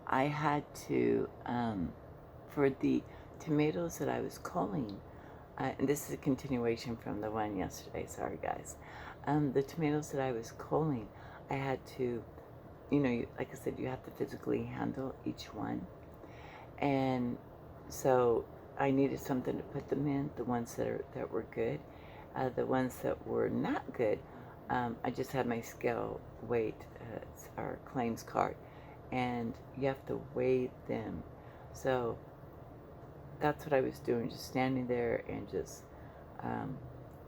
I had to, for the tomatoes that I was culling, and this is a continuation from the one yesterday, sorry guys. The tomatoes that I was culling, I had to, like I said, you have to physically handle each one. And so I needed something to put them in, the ones that were good. The ones that were not good, I just had my scale weight, it's our claims cart, and you have to weigh them. So that's what I was doing, just standing there and just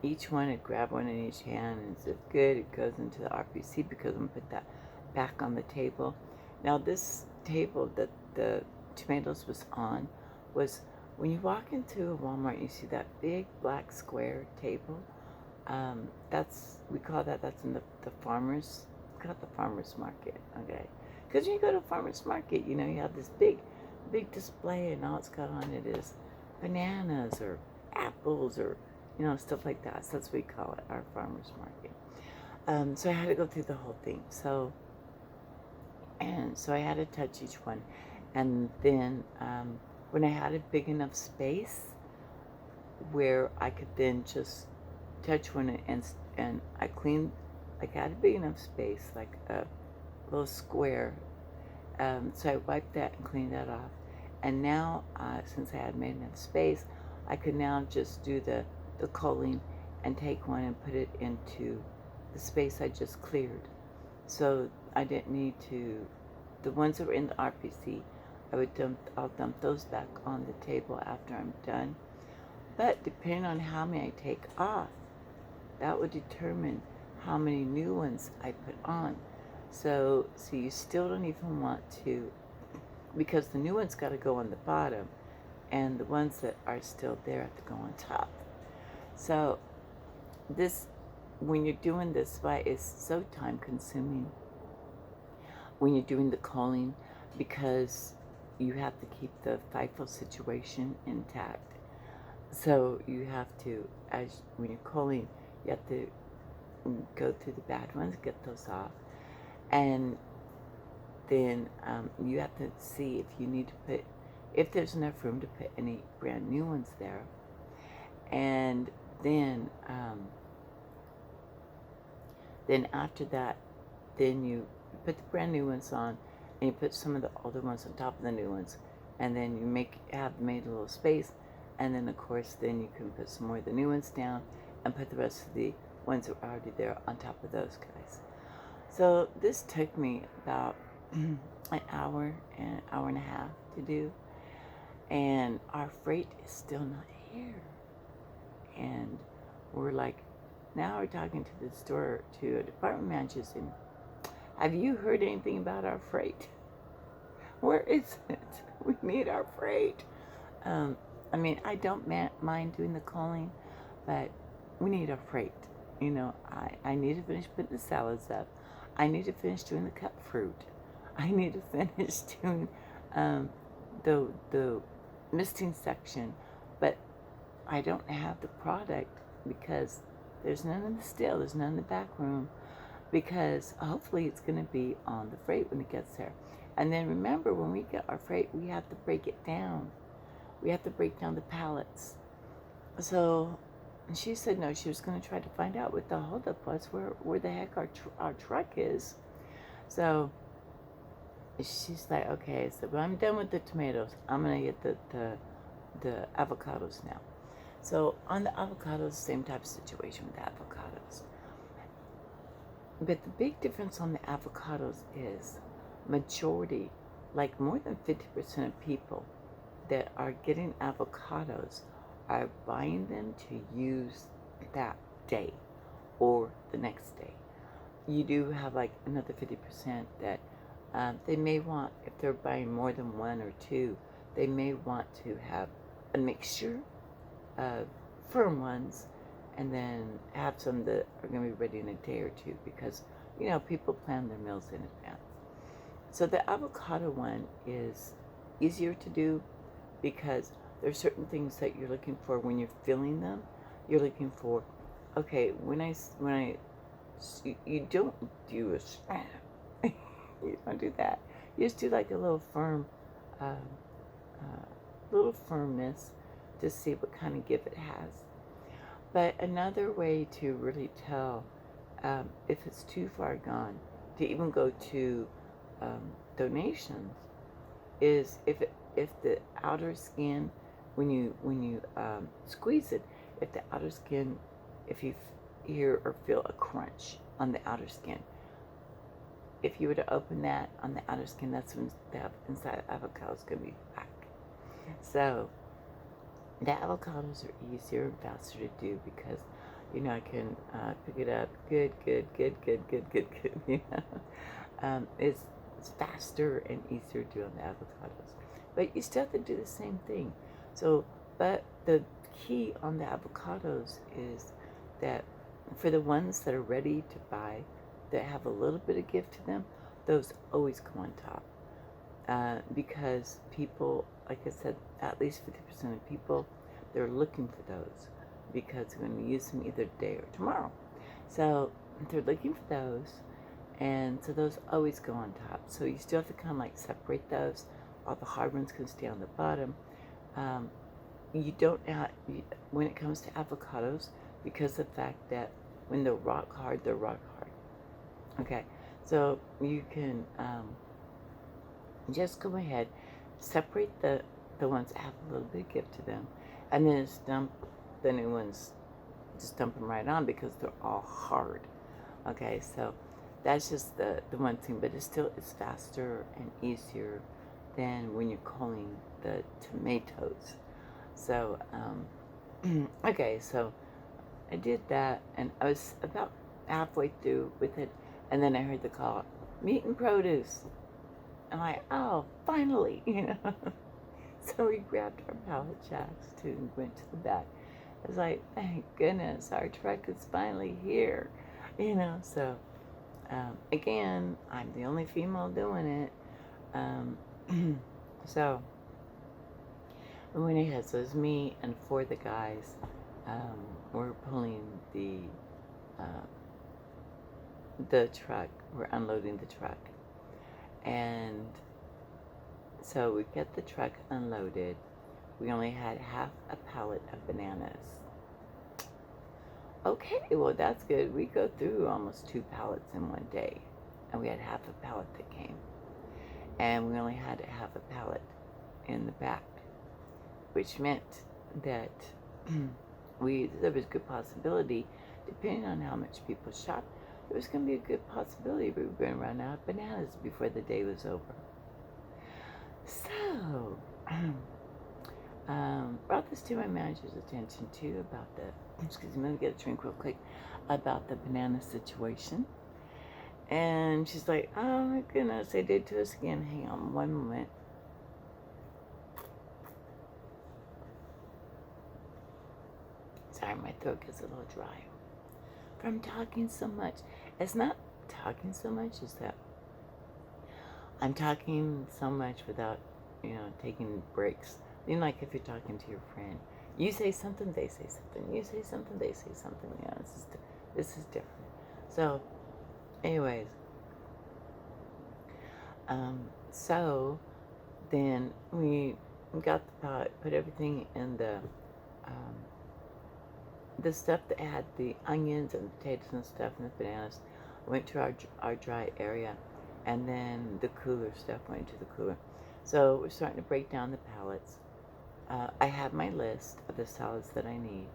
each one, I'd grab one in each hand, and if it's good, it goes into the RPC because I'm going to put that back on the table. Now this table that the tomatoes was on was, when you walk into a Walmart, you see that big black square table. We call that's in the farmers, we call it the farmers market, okay? Because when you go to a farmers market, you have this big display, and all it's got on it is bananas or apples or stuff like that. So that's what we call it, our farmers market. So I had to go through the whole thing. So I had to touch each one, and then when I had a big enough space where I could then just touch one, and I cleaned, like I had a big enough space, like a little square. So I wiped that and cleaned that off. And now, since I had made enough space, I could now just do the culling and take one and put it into the space I just cleared. So I didn't need to, the ones that were in the RPC, I'll dump those back on the table after I'm done. But depending on how many I take off, that would determine how many new ones I put on. So you still don't even want to, because the new ones got to go on the bottom, and the ones that are still there have to go on top. So when you're doing this, why it's so time consuming when you're doing the culling, because you have to keep the FIFO situation intact. So you have to, when you're culling, you have to go through the bad ones, get those off, and then you have to see if you need to put, if there's enough room to put any brand new ones there. And then after that, then you put the brand new ones on, and you put some of the older ones on top of the new ones, and then you have made a little space, and then of course then you can put some more of the new ones down and put the rest of the ones that are already there on top of those guys. So this took me about an hour and a half to do, and our freight is still not here. And we're like, now we're talking to the store, to a department manager, saying, have you heard anything about our freight? Where is it? We need our freight. I mean, I don't mind doing the calling, but we need our freight. I need to finish putting the salads up. I need to finish doing the cut fruit. I need to finish doing the misting section, but I don't have the product because there's none in the still, there's none in the back room, because hopefully it's going to be on the freight when it gets there. And then remember, when we get our freight, we have to break it down. We have to break down the pallets. So she said no, she was going to try to find out what the holdup was, where the heck our truck is. So she's like, okay, so well, I'm done with the tomatoes. I'm going to get the avocados now. So on the avocados, same type of situation with the avocados. But the big difference on the avocados is majority, like more than 50% of people that are getting avocados are buying them to use that day or the next day. You do have like another 50% that they may want, if they're buying more than one or two, they may want to have a mixture of firm ones and then have some that are going to be ready in a day or two, because people plan their meals in advance. So the avocado one is easier to do because there's certain things that you're looking for when you're filling them. You're looking for, okay, you don't do a you don't do that. You just do like a little um, little firmness to see what kind of give it has. But another way to really tell if it's too far gone to even go to donations is if the outer skin, when you squeeze it, if the outer skin, if you hear or feel a crunch on the outer skin, if you were to open that on the outer skin, that's when the inside avocado is going to be back. So the avocados are easier and faster to do because, I can pick it up. Good. You know, it's faster and easier to do on the avocados, but you still have to do the same thing. So, but the key on the avocados is that for the ones that are ready to buy, that have a little bit of give to them, those always go on top. Because people, like I said, at least 50% of people, they're looking for those because they're going to use them either today or tomorrow. So they're looking for those, and so those always go on top. So you still have to kind of like separate those. All the hard ones can stay on the bottom. You don't have, when it comes to avocados, because of the fact that when they're rock hard, they're rock hard. Okay, so you can just go ahead, separate the ones that have a little bit of give to them, and then just dump the new ones, just dump them right on because they're all hard. Okay, so that's just the one thing, but it's faster and easier than when you're culling the tomatoes. So, okay, so I did that, and I was about halfway through with it, and then I heard the call, meat and produce. I'm like, oh, finally, So we grabbed our pallet jacks too and went to the back. I was like, thank goodness, our truck is finally here, So, again, I'm the only female doing it. So we went ahead. So it was me and 4 of the guys. We're pulling the truck. We're unloading the truck. And so we get the truck unloaded. We only had half a pallet of bananas. Okay, well that's good. We go through almost 2 pallets in one day. And we had half a pallet that came. And we only had half a pallet in the back, which meant that there was a good possibility, depending on how much people shopped, there was going to be a good possibility we were going to run out of bananas before the day was over. So, brought this to my manager's attention too about excuse me, let me get a drink real quick, about the banana situation. And she's like, oh my goodness, they did to us again. Hang on one moment. Sorry, my throat gets a little dry from talking so much. It's not talking so much, it's that I'm talking so much without, taking breaks. Like if you're talking to your friend, you say something, they say something. You say something, they say something. This is different. So, anyways, so then we got the pot, put everything in the stuff that had the onions and the potatoes and stuff and the bananas went to our dry area, and then the cooler stuff went to the cooler. So we're starting to break down the pallets. I have my list of the salads that I need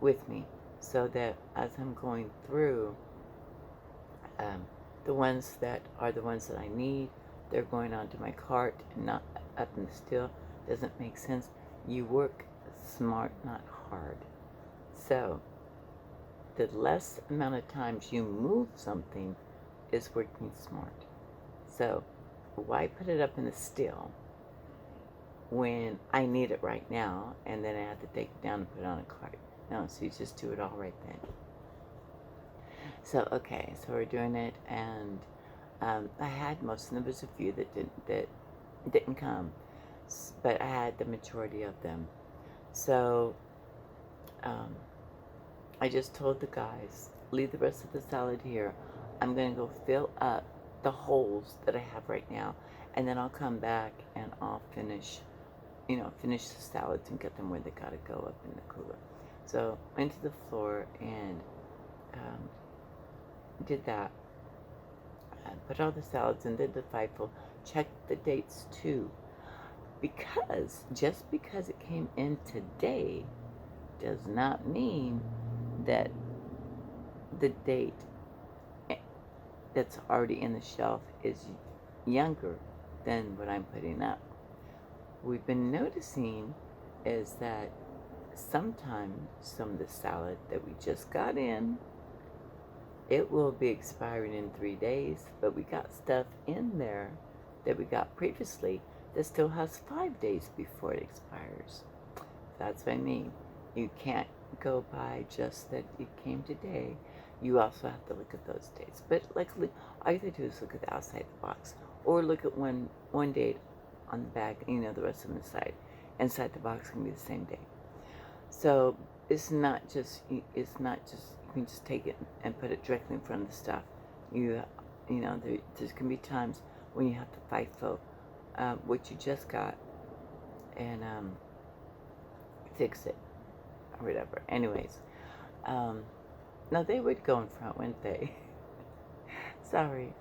with me, so that as I'm going through, the ones that are the ones that I need, they're going onto my cart and not up in the still. Doesn't make sense. You work smart, not hard. So, the less amount of times you move something is working smart. So, why put it up in the still when I need it right now and then I have to take it down and put it on a cart? No, so you just do it all right then. So, okay, so we're doing it, and I had most, and there was a few that didn't come, but I had the majority of them. So, I just told the guys, leave the rest of the salad here. I'm going to go fill up the holes that I have right now, and then I'll come back and I'll finish finish the salads and get them where they gotta go up in the cooler. So went to the floor and um, did that. Put all the salads and did the FIFO. Checked the dates too, because just because it came in today does not mean that the date that's already in the shelf is younger than what I'm putting up. We've been noticing is that sometimes some of the salad that we just got in, it will be expiring in 3 days, but we got stuff in there that we got previously that still has 5 days before it expires. That's what I mean. You can't go by just that it came today. You also have to look at those dates. But luckily, all you have to do is look at the outside the box, or look at one date on the back, and the rest of them inside. Inside the box can be the same day. So it's not just you can just take it and put it directly in front of the stuff. There's can be times when you have to FIFO what you just got and fix it or whatever. Anyways, no, they would go in front, wouldn't they? Sorry,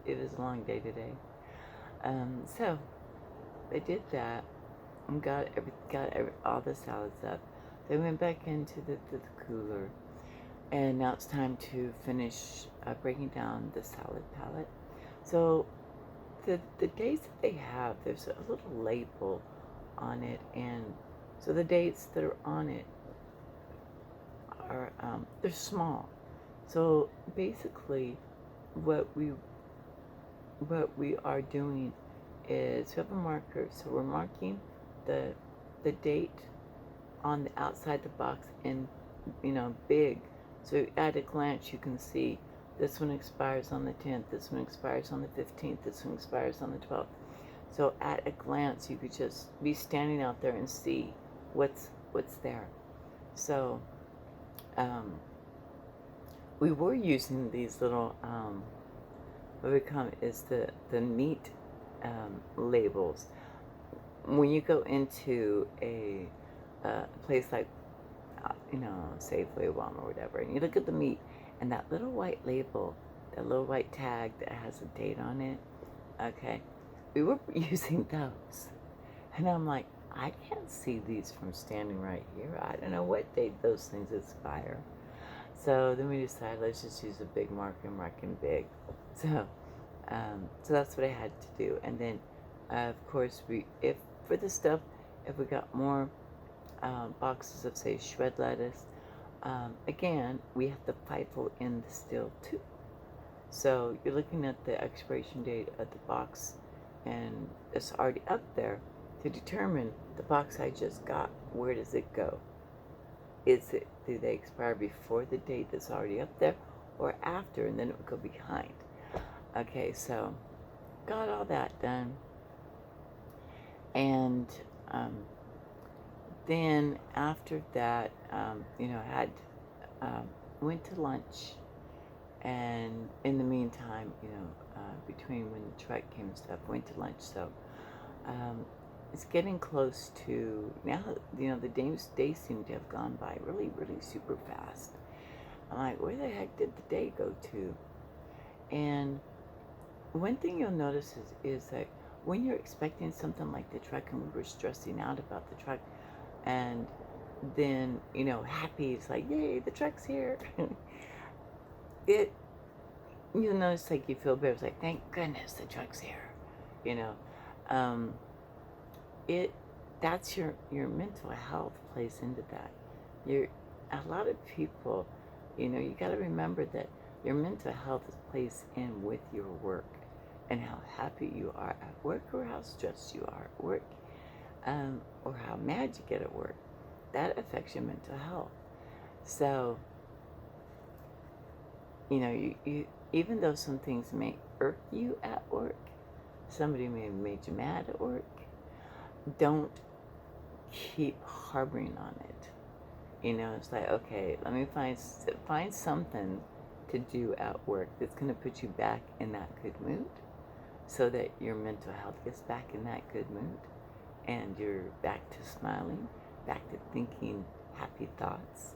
it is a long day today. So they did that and got all the salads up. They went back into the cooler, and now it's time to finish breaking down the salad palette. So the dates that they have, there's a little label on it, and so the dates that are on it are they're small. So basically, what we are doing is we have a marker. So we're marking the date on the outside the box in big. So at a glance you can see this one expires on the 10th, this one expires on the 15th, this one expires on the 12th. So at a glance you could just be standing out there and see what's there. So we were using these little what we call it is the meat labels. When you go into a place like Safeway, Walmart, or whatever, and you look at the meat and that little white label, that little white tag that has a date on it, okay, we were using those, and I'm like, I can't see these from standing right here. I don't know what date those things expire. So then we decided, let's just use a big marker and mark in big. So that's what I had to do. And then, of course, if we got more boxes of, say, shred lettuce, again, we have to FIFO in the still too. So you're looking at the expiration date of the box, and it's already up there to determine the box I just got. Where does it go? Do they expire before the date that's already up there, or after, and then it would go behind? Okay, so got all that done, and then after that, had went to lunch, and in the meantime, between when the truck came and stuff, went to lunch. So it's getting close to now. The days seem to have gone by really, really super fast. I'm like, where the heck did the day go to? And one thing you'll notice is that when you're expecting something like the truck, and we were stressing out about the truck, and then happy, it's like, yay, the truck's here. You'll notice, like, you feel better. It's like, thank goodness the truck's here. That's your mental health plays into that. A lot of people, you got to remember that your mental health plays in with your work, and how happy you are at work, or how stressed you are at work, or how mad you get at work. That affects your mental health. So, you even though some things may irk you at work, somebody may have made you mad at work, don't keep harboring on it. It's like, okay, let me find something to do at work that's going to put you back in that good mood. so that your mental health gets back in that good mood and you're back to smiling, back to thinking happy thoughts.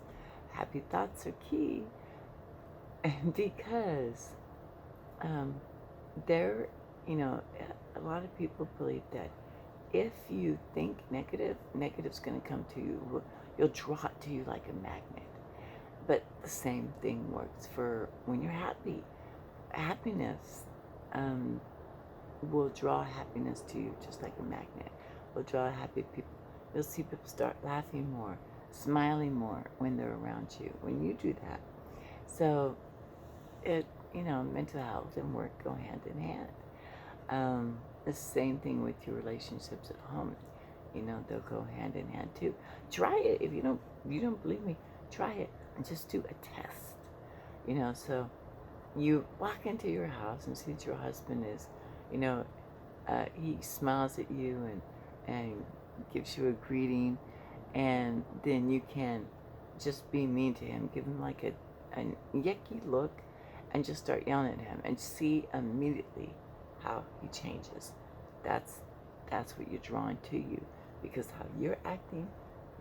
Happy thoughts are key because um, there, a lot of people believe that if you think negative, negative's going to come to you. You'll draw it to you like a magnet. But the same thing works for when you're happy. Happiness will draw happiness to you just like a magnet. Will draw happy people. You'll see people start laughing more, smiling more when they're around you, when you do that. So mental health and work go hand in hand. The same thing with your relationships at home. They'll go hand in hand too. Try it. If you don't believe me, try it and just do a test. So you walk into your house and see that your husband is, he smiles at you and gives you a greeting, and then you can just be mean to him, give him like a yucky look, and just start yelling at him and see immediately how he changes. That's what you're drawing to you, because how you're acting,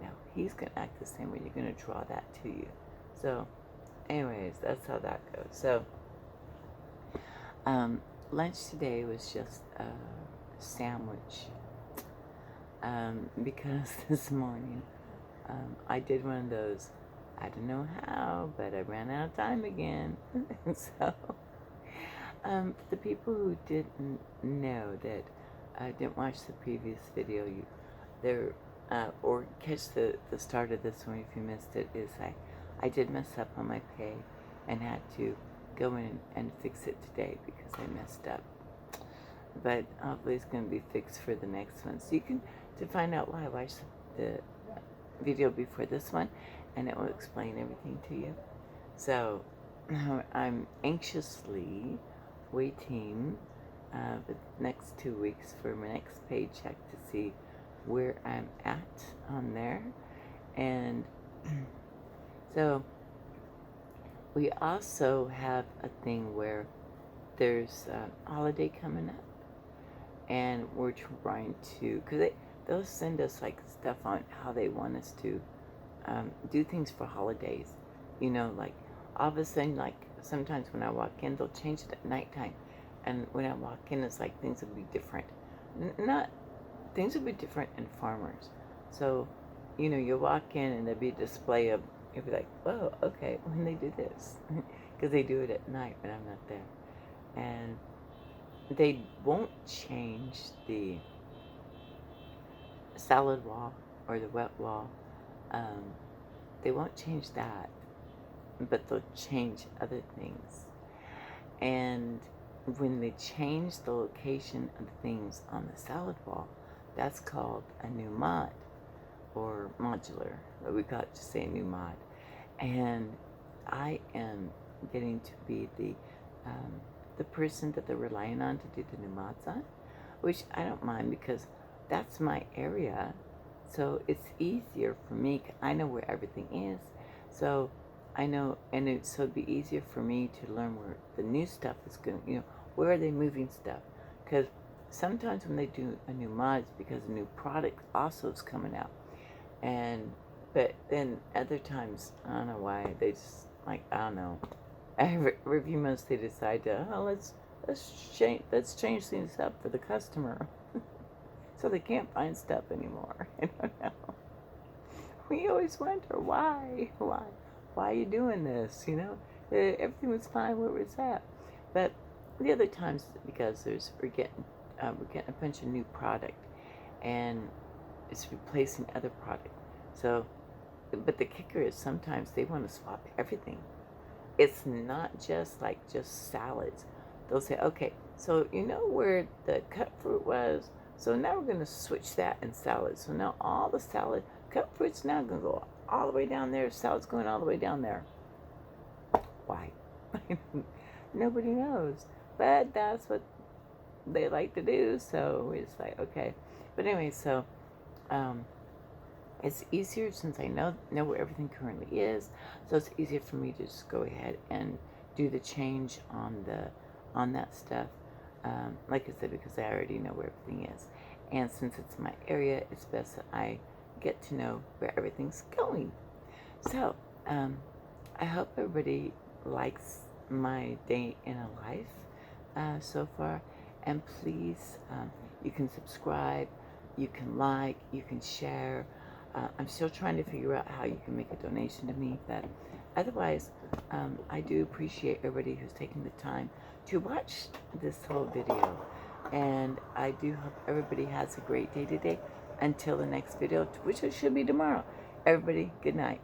now he's going to act the same way. You're going to draw that to you. So anyways, that's how that goes. So lunch today was just a sandwich, because this morning I did one of those, I don't know how, but I ran out of time again. And so the people who didn't know that didn't watch the previous video, or catch the start of this one if you missed it, is I did mess up on my pay and had to go in and fix it today because I messed up. But hopefully it's going to be fixed for the next one. So you can, to find out why, watch the video before this one, and it will explain everything to you. So I'm anxiously waiting the next 2 weeks for my next paycheck to see where I'm at on there. And so we also have a thing where there's a holiday coming up, and we're trying to, because they'll send us like stuff on how they want us to do things for holidays. Like all of a sudden, like sometimes when I walk in, they'll change it at nighttime, and when I walk in, it's like things will be different. Things will be different in farmers. So, you'll walk in and there'll be a display of, you'll be like, whoa, okay, when they do this, because they do it at night when I'm not there, and they won't change the salad wall or the wet wall. They won't change that, but they'll change other things. And when they change the location of the things on the salad wall, that's called a new mod or modular, but we got to say new mod. And I am getting to be the person that they're relying on to do the new mods on, which I don't mind because that's my area. So it's easier for me. I know where everything is. So I know, and so it'd be easier for me to learn where the new stuff is going, where are they moving stuff? Because sometimes when they do a new mod, it's because a new product also is coming out. But then other times, I don't know why, they just, I don't know. Every few months they decide to, let's change things up for the customer. So they can't find stuff anymore. I don't know. We always wonder why are you doing this? Everything was fine where it was at. But the other times, because we're getting a bunch of new product, and it's replacing other product. So, but the kicker is sometimes they want to swap everything. It's not just salads. They'll say, okay, so where the cut fruit was, so now we're going to switch that in salad. So now all the salad, cut fruit's now going to go all the way down there. Salad's going all the way down there. Why? Nobody knows. But that's what they like to do. So it's like, okay. But anyway, so it's easier since I know where everything currently is. So it's easier for me to just go ahead and do the change on that stuff. Like I said, because I already know where everything is. And since it's my area, it's best that I get to know where everything's going. So, I hope everybody likes my day in a life so far. And please, you can subscribe, you can like, you can share. I'm still trying to figure out how you can make a donation to me, but otherwise, I do appreciate everybody who's taking the time to watch this whole video. And I do hope everybody has a great day today. Until the next video, which it should be tomorrow. Everybody, good night.